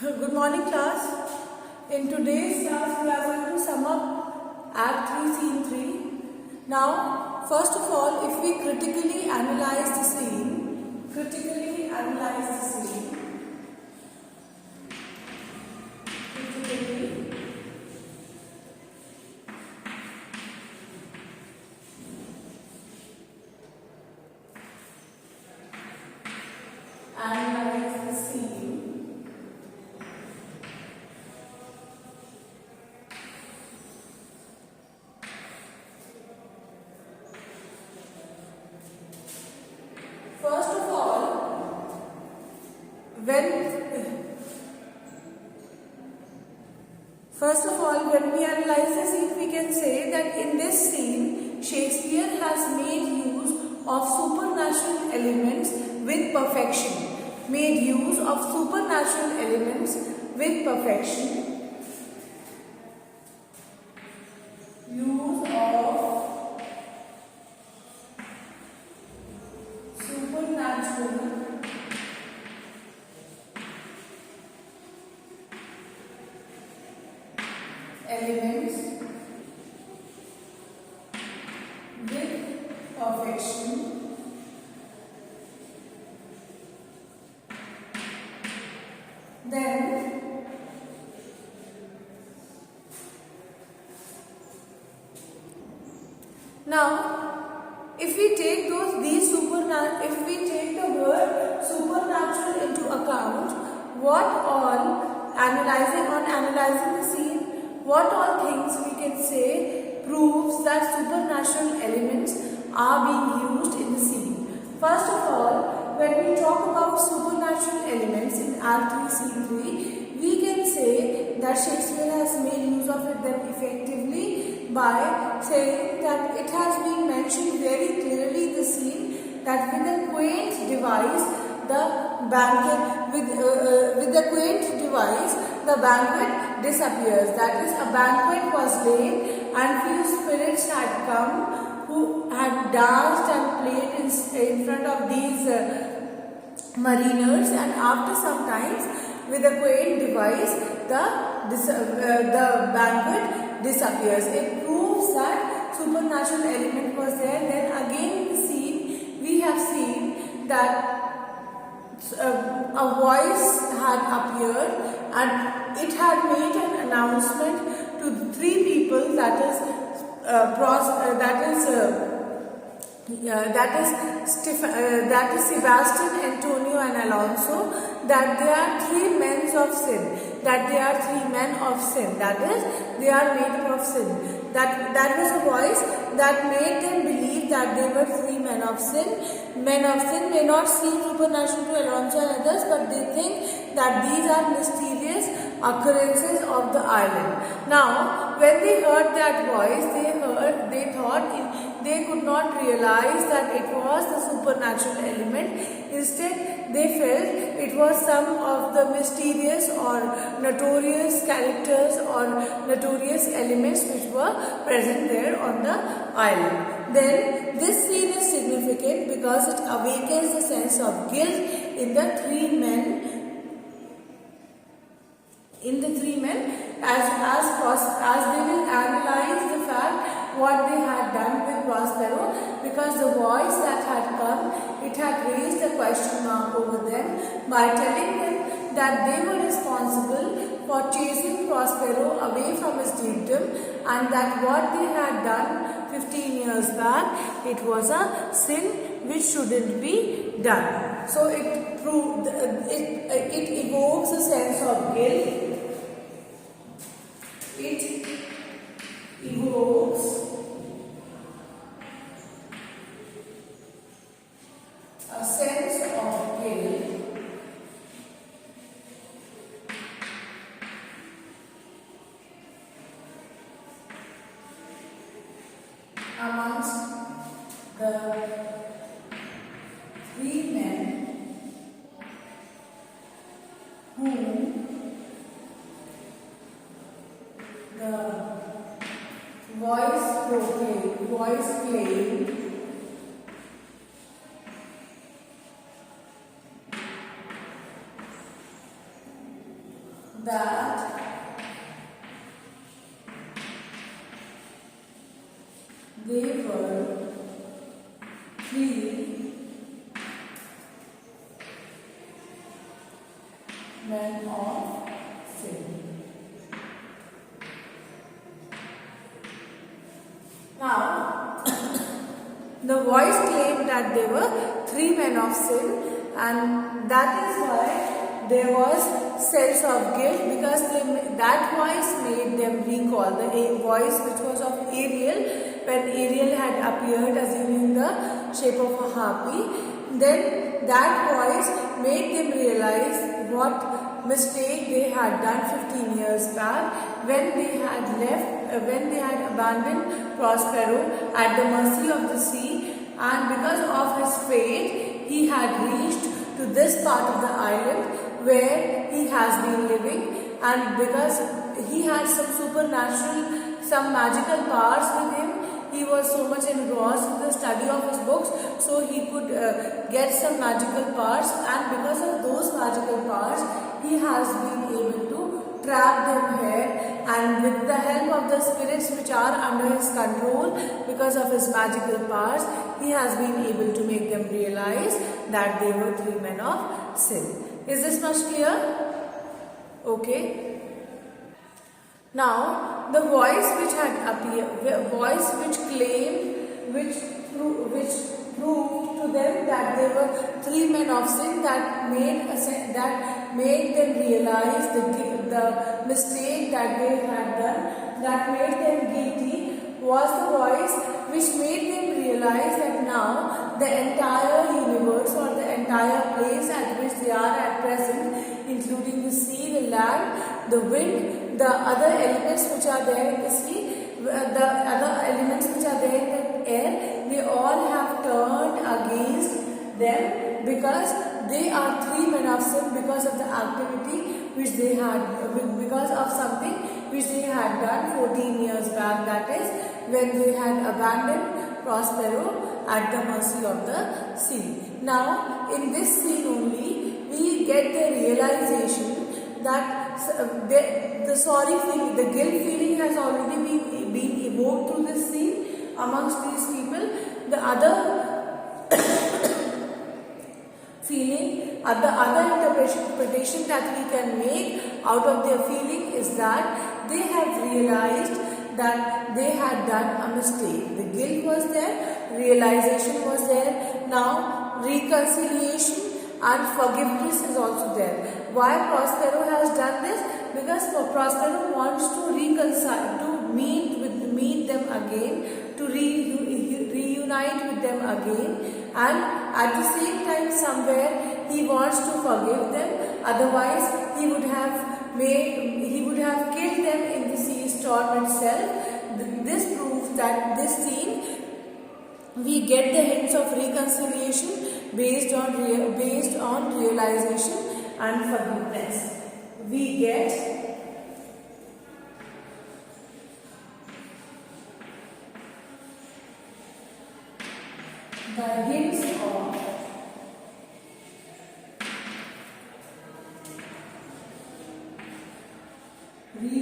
Good morning, class. In today's class, we are going to sum up Act 3, Scene 3. Now, first of all, if we critically analyze the scene, critically analyze the scene, first of all, when we analyze the scene, we can say that in this scene, Shakespeare has made use of supernatural elements with perfection. Made use of supernatural elements with perfection. Use of supernatural elements with perfection. Then now, if we take the word supernatural into account, what all analyzing the scene, what all things we can say proves that supernatural elements are being used in the scene. First of all, when we talk about supernatural elements in Act 3, Scene 3, we can say that Shakespeare has made use of them effectively by saying that it has been mentioned very clearly in the scene that with a quaint device, the banquet disappears. That is, a banquet was laid and few spirits had come who had danced and played in front of these mariners, and after some time, with a quaint device, the banquet disappears. It proves that supernatural element was there. Then again in the scene, we have seen that a voice had appeared and it had made an announcement to three people, that is Sebastian, Antonio and Alonso, that they are three men of sin. That is, they are made up of sin. That was a voice that made them believe that they were three men of sin. Men of sin may not seem supernatural to Alonso and others, but they think that these are mysterious occurrences of the island. Now, when they heard that voice, they thought they could not realize that it was the supernatural element. Instead, they felt it was some of the mysterious or notorious characters or notorious elements which were present there on the island. Then, this scene is significant because it awakens the sense of guilt in the three men. As they will analyze the fact what they had done with Prospero, because the voice that had come, it had raised a question mark over them by telling them that they were responsible for chasing Prospero away from his dukedom, and that what they had done 15 years back, it was a sin which shouldn't be done. So it evokes a sense of guilt. It evokes a sense of guilt amongst the three men whom the voice claimed that they were three men of sin. Now, the voice claimed that they were three men of sin, and that is why there was sense of guilt, because that voice made them recall the voice which was of Ariel, when Ariel had appeared assuming the shape of a harpy. Then that voice made them realize what mistake they had done 15 years back when they had abandoned Prospero at the mercy of the sea, and because of his fate he had reached to this part of the island where he has been living, and because he had some magical powers with him, he was so much engrossed in the study of his books, so he could get some magical powers, and because of those magical powers he has been able to trap them here, and with the help of the spirits which are under his control, because of his magical powers, he has been able to make them realize that they were three men of sin. Is this much clear? Okay. Now, the voice which had appeared, voice which claimed, which proved to them that they were three men of sin, that made them realize the mistake that they had done, that made them guilty, was the voice which made them realize that now the entire universe, or the entire place at which they are at present, including the sea, the land, the wind, the other elements which are there in the sea, the other elements which are there in the air, they all have turned against them, because they are three men of sin, because of the activity which they had, because of something which they had done 14 years back, that is when they had abandoned Prospero at the mercy of the sea. Now, in this scene only, we get the realization that the sorry feeling, the guilt feeling has already been evoked through this scene amongst these people. The other feeling, the other interpretation that we can make out of their feeling is that they have realized that they had done a mistake. The guilt was there, realization was there. Now, reconciliation and forgiveness is also there. Why Prospero has done this? Because Prospero wants to reconcile, to meet them again, to reunite with them again, and at the same time somewhere he wants to forgive them. Otherwise, he would have killed them in the sea storm itself. This proves that this scene, we get the hints of reconciliation based on realization and forgiveness. We get the hints of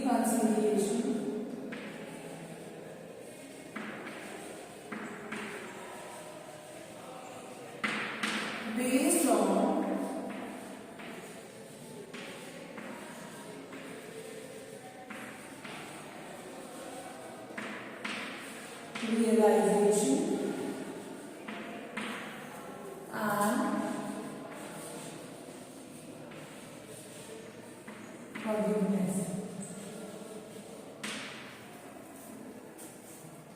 reconciliation based on realization and forgiveness.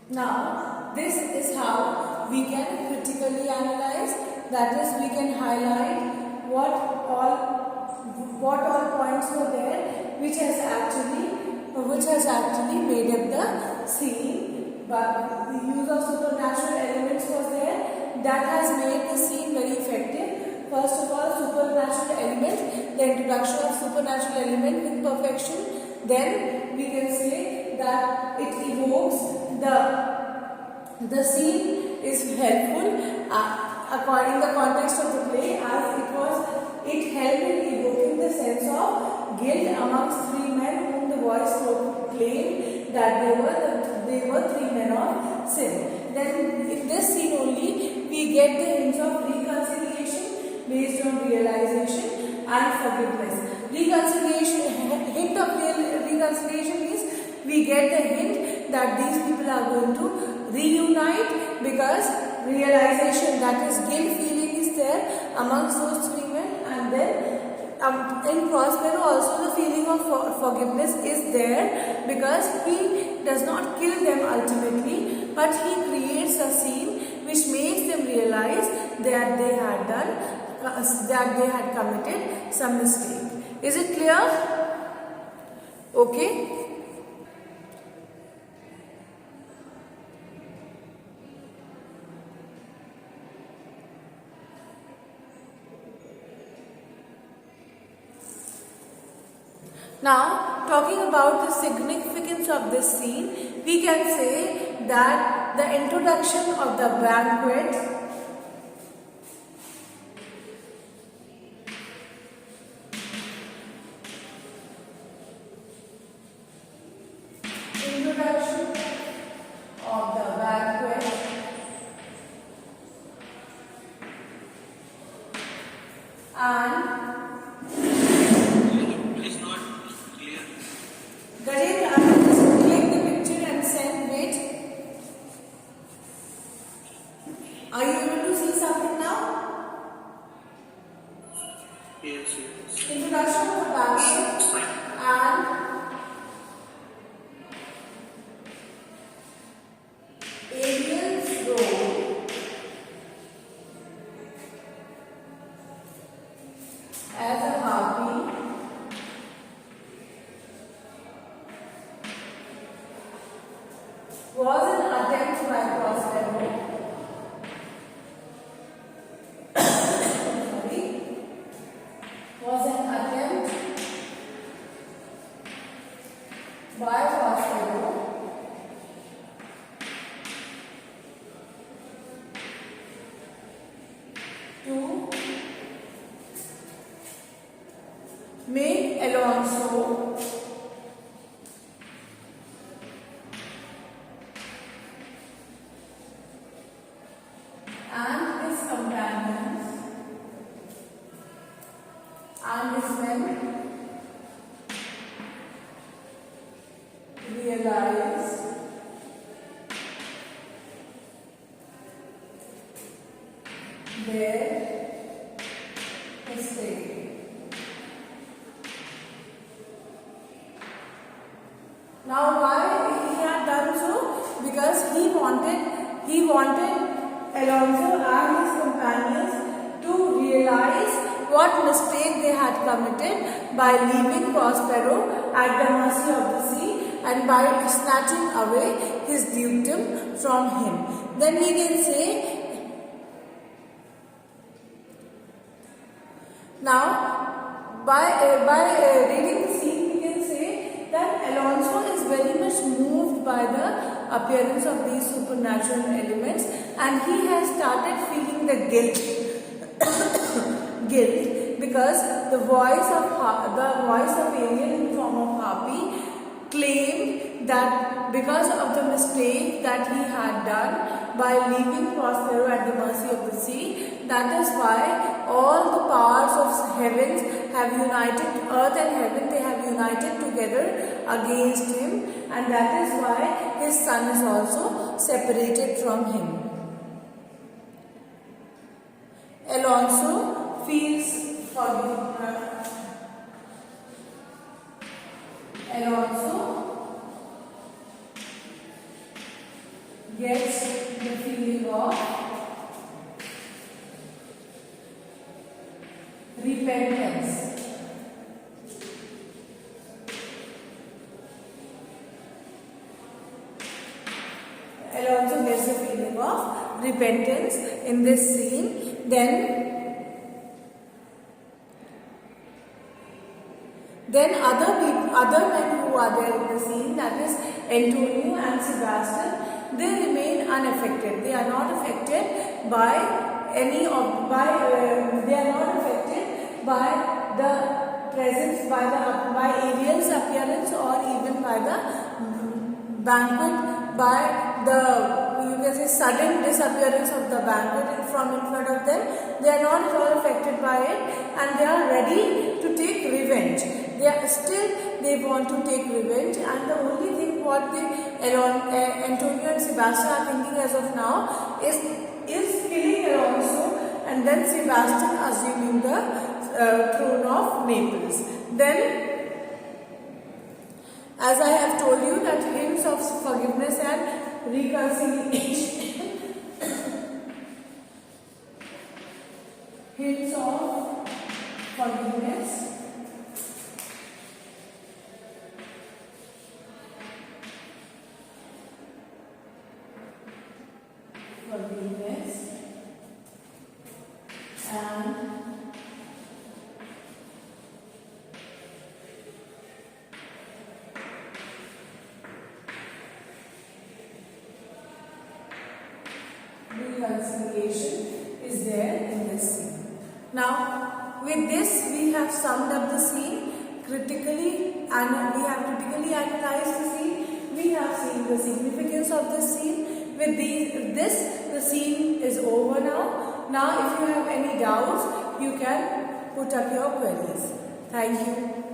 Now, this is how we can critically analyze, that is, we can highlight what all points were there which has actually made up the scene. But the use of supernatural elements was there, that has made the scene very effective. First of all, supernatural element, the introduction of supernatural element with perfection. Then we can say that it evokes the scene is helpful according to the context of the play, as it helped in evoking the sense of guilt amongst that they were three men of sin. Then in this scene only we get the hints of reconciliation based on realization and forgiveness. Hint of reconciliation means we get the hint that these people are going to reunite, because realization, that is guilt feeling, is there amongst those three men. And then in Prospero also the feeling of forgiveness is there, because he does not kill them ultimately, but he creates a scene which makes them realize that they had committed some mistake. Is it clear? Okay. Now, talking about the significance of this scene, we can say that the introduction of the banquet, and Gajendra, I will just click the picture and send. Wait. Are you able to see something now? Yes. Introduction of the banquet and Ariel's role as a harpy was an attempt by Prospero to make Alonso and his companions and his men realize their mistake. Now, why he had done so? Because he wanted Alonso and his companions to realize what mistake they had committed by leaving Prospero at the mercy of the sea and by snatching away his dukedom from him. Then we can say, now by reading the scene, we can say that Alonso is very much moved by the appearance of these supernatural elements, and he has started feeling the guilt because the voice of Ariel in the form of harpy claimed that because of the mistake that he had done by leaving Prospero at the mercy of the sea, that is why all the powers of heavens have united, earth and heaven, they have united together against him, and that is why his son is also separated from him. Alonso feels forgiveness. Alonso gets the feeling of repentance. Alonso gets the feeling of repentance in this scene. Then other men who are there in the scene, that is Antonio and Sebastian, they remain unaffected. They are not affected by they are not affected by the presence, by Ariel's appearance, or even by banquet by the, you can say, sudden disappearance of the banquet from in front of them. They are not at all affected by it, and they are ready to take revenge. They want to take revenge, and the only thing what Antonio and Sebastian are thinking as of now is killing Alonso, and then Sebastian assuming the throne of Naples. Then, as I have told you, that hints of forgiveness and reconciliation, hints of forgiveness, and reconciliation is there in this scene. Now, with this we have summed up the scene critically, and we have critically analyzed the scene. We have seen the significance of the scene. With this, the scene is over now. Now, if you have any doubts, you can put up your queries. Thank you.